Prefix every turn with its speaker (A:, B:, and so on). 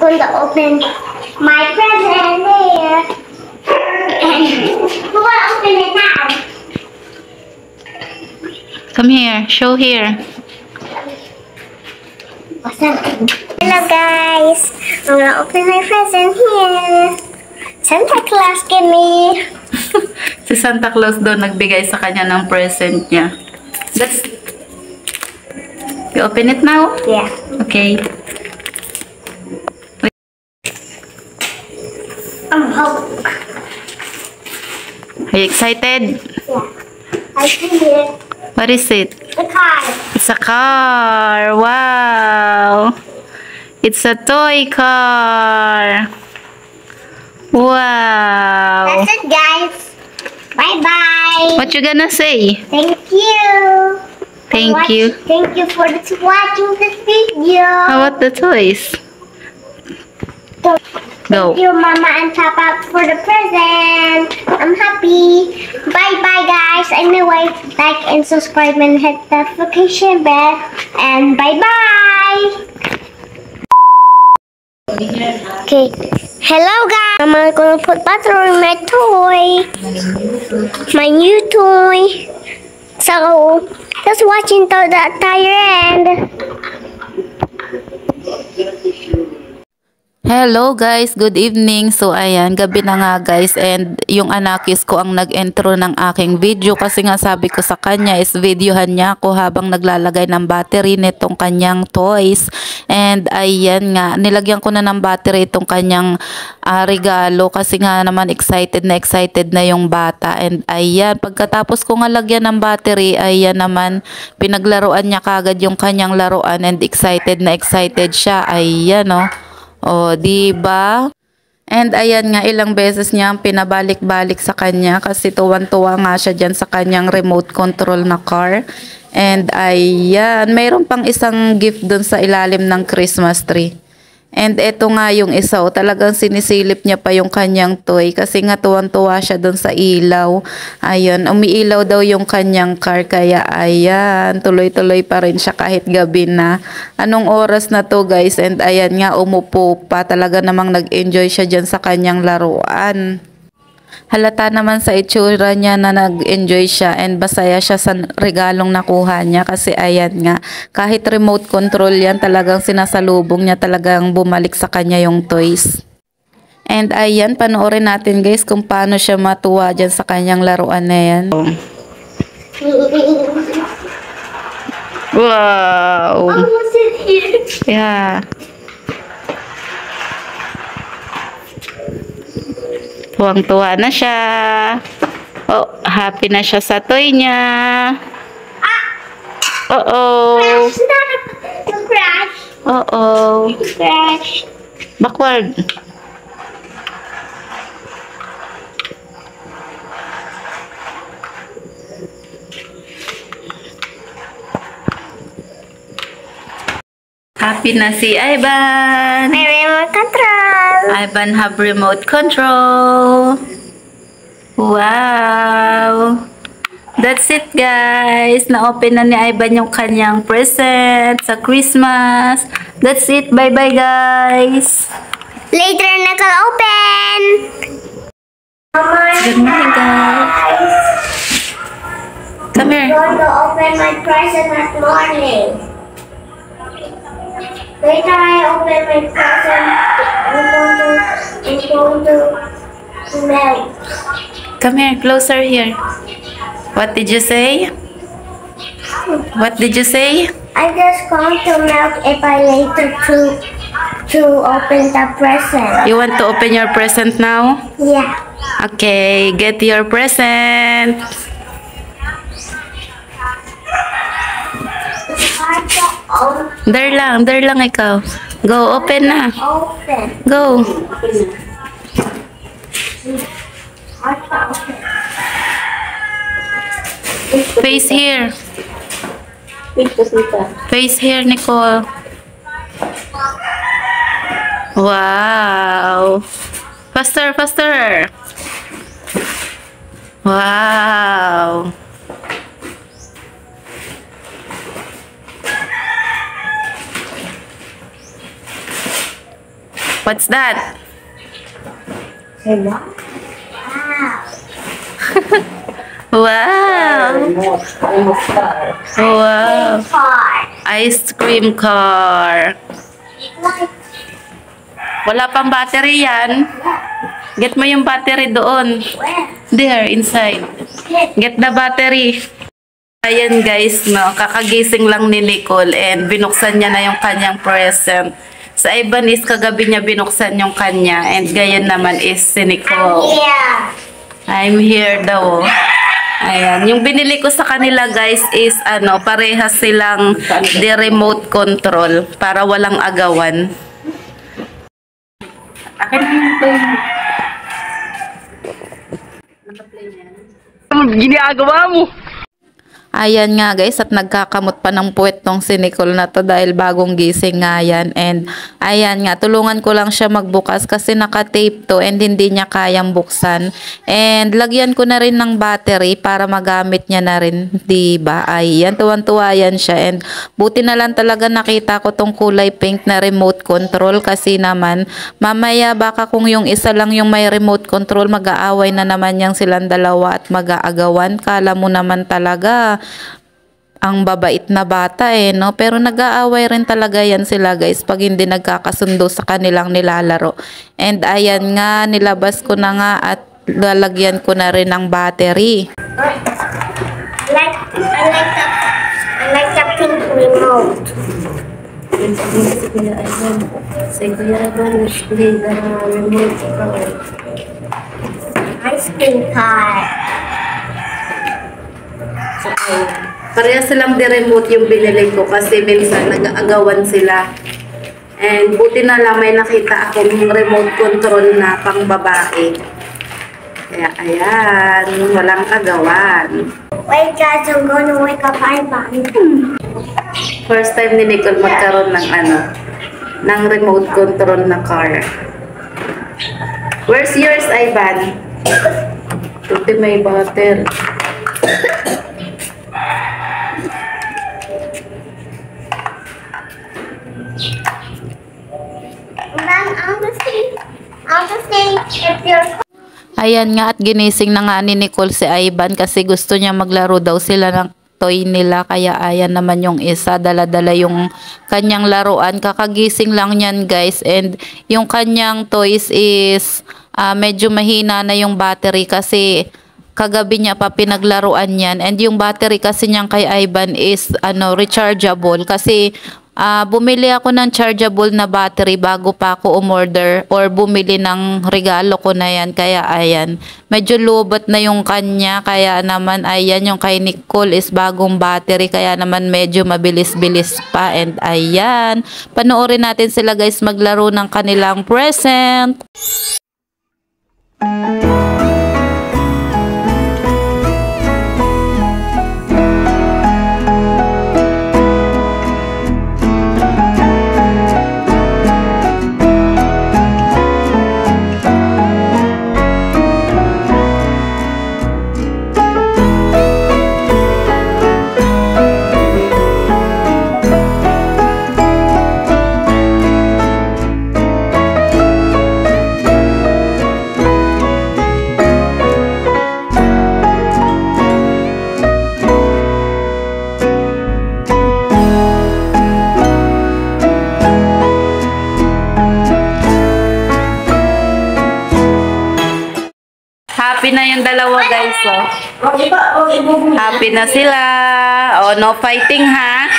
A: going to open my present here. And who will open it now?
B: Come here. Show here.
A: Hello guys. I'm going to open my present here. Santa Claus gave me.
B: Si Santa Claus daw nagbigay sa kanya ng present niya. You open it now?
A: Yeah.
B: Okay. Are you excited?
A: Yeah. I see it.
B: What is it?
A: The car.
B: It's a car. Wow. It's a toy car. Wow.
A: That's it, guys. Bye-bye.
B: What you gonna say?
A: Thank you.
B: Thank you.
A: Thank you for watching this video.
B: How about the toys? Go.
A: Thank you, Mama and Papa, for the present. I'm happy. Bye-bye, guys. Anyway, like and subscribe and hit the notification bell. And bye-bye. Okay. Hello, guys. I'm gonna put butter in my toy. My new toy. So, just watching to the entire end.
B: Hello guys, good evening. So ayan, gabi na nga guys, and yung anakis ko ang nag-intro ng aking video kasi nga sabi ko sa kanya is videohan niya ako habang naglalagay ng battery nitong kanyang toys. And ayan nga, nilagyan ko na ng battery itong kanyang regalo kasi nga naman excited na yung bata. And ayan, pagkatapos ko nga lagyan ng battery, ayan naman, pinaglaruan niya kagad yung kanyang laruan and excited siya. Ayan oh. Oh, di ba? And ayan nga, ilang beses niya pinabalik-balik sa kanya kasi tuwan-tuwa nga siya dyan sa kanyang remote control na car. And ayan, mayroon pang isang gift dun sa ilalim ng Christmas tree. And eto nga yung isa, talagang sinisilip niya pa yung kanyang toy kasi nga tuwan-tuwa siya dun sa ilaw. Ayun, umiilaw daw yung kanyang car kaya ayan, tuloy-tuloy pa rin siya kahit gabi na. Anong oras na to guys? And ayan nga, umupo pa. Talaga namang nag-enjoy siya dyan sa kanyang laruan. Halata naman sa itsura niya na nag-enjoy siya and masaya siya sa regalong nakuha niya kasi ayan nga, kahit remote control yan, talagang sinasalubong niya, talagang bumalik sa kanya yung toys. And ayan, panoorin natin guys kung paano siya matuwa dyan sa kanyang laruan na yan. Wow! Yeah. Tuwang-tuwa na siya. Oh, happy na siya sa toy niya. Uh-oh.
A: Crash.
B: Uh-oh.
A: Crash.
B: Backward. Happy na si Ivan.
A: My remote control.
B: Ivan have remote control. Wow. That's it guys. Na-open na ni Ivan yung kanyang present sa Christmas. That's it. Bye-bye guys.
A: Later na ka-open.
B: Good morning guys. Come here.
A: I'm going to open my present at morning. Later I open my present, I'm going to melt.
B: Come here, closer here. What did you say? What did you say?
A: I'm just going to melt if I later to open the present.
B: You want to open your present now?
A: Yeah.
B: Okay, get your present. There lang ikaw. Go, open na.
A: Open.
B: Go. Face here. Face here, Nicole. Wow. Faster, faster. Wow. What's that? Wow! Wow! Ice cream car. Wala pang battery yan. Get mo yung battery doon. There, inside. Get the battery. Ayan guys, no, kakagising lang ni Nicole and binuksan niya na yung kanyang present. Sa Ivan is kagabi niya binuksan yung kanya and gayon naman is si Nicole. I'm here daw. Ayan, yung binili ko sa kanila guys is parehas silang the remote control para walang agawan. Akin ito yung naka-play niya. Ano ginagawa mo? Ayan nga guys, at nagkakamot pa ng puwet tong si Nicole na to dahil bagong gising nga yan. And ayan nga, tulungan ko lang siya magbukas kasi naka-tape to and hindi niya kayang buksan. And lagyan ko na rin ng battery para magamit niya na rin, diba? Ayan, tuwan-tuwa yan siya. And buti na lang talaga nakita ko tong kulay pink na remote control kasi naman mamaya baka kung yung isa lang yung may remote control, mag-aaway na naman yang silang dalawa at mag-aagawan. Kala mo naman talaga ang babait na bata no? Pero nag-aaway rin talaga yan sila guys pag hindi nagkakasundo sa kanilang nilalaro. And ayan nga, nilabas ko na nga at lalagyan ko na rin ng battery.
A: I like the pink remote. Ice cream car.
B: Pareha silang di-remote yung binili ko kasi minsan nag-aagawan sila. And buti na lang may nakita akong remote control na pang babae. Kaya ayan, walang agawan.
A: Wait guys, I'm gonna wake up Ivan.
B: First time ni Nicole magkaroon ng ng remote control na car. Where's yours, Ivan? Ito may battery.
A: I'll just say if you're...
B: Ayan nga, at ginising na nga ni Nicole si Ivan kasi gusto niya maglaro daw sila ng toy nila. Kaya ayan naman yung isa, dala-dala yung kanyang laruan. Kakagising lang yan guys. And yung kanyang toys is medyo mahina na yung battery kasi kagabi niya pa pinaglaruan yan. And yung battery kasi niyang kay Ivan is rechargeable kasi bumili ako ng chargeable na battery bago pa ako umorder or bumili ng regalo ko na yan. Kaya ayan, medyo lobot na yung kanya. Kaya naman ayan, yung kay Nicole is bagong battery. Kaya naman medyo mabilis-bilis pa. And ayan, panoorin natin sila guys maglaro ng kanilang present. Happy na yung dalawa guys, oh. Happy na sila. Oh, no fighting ha.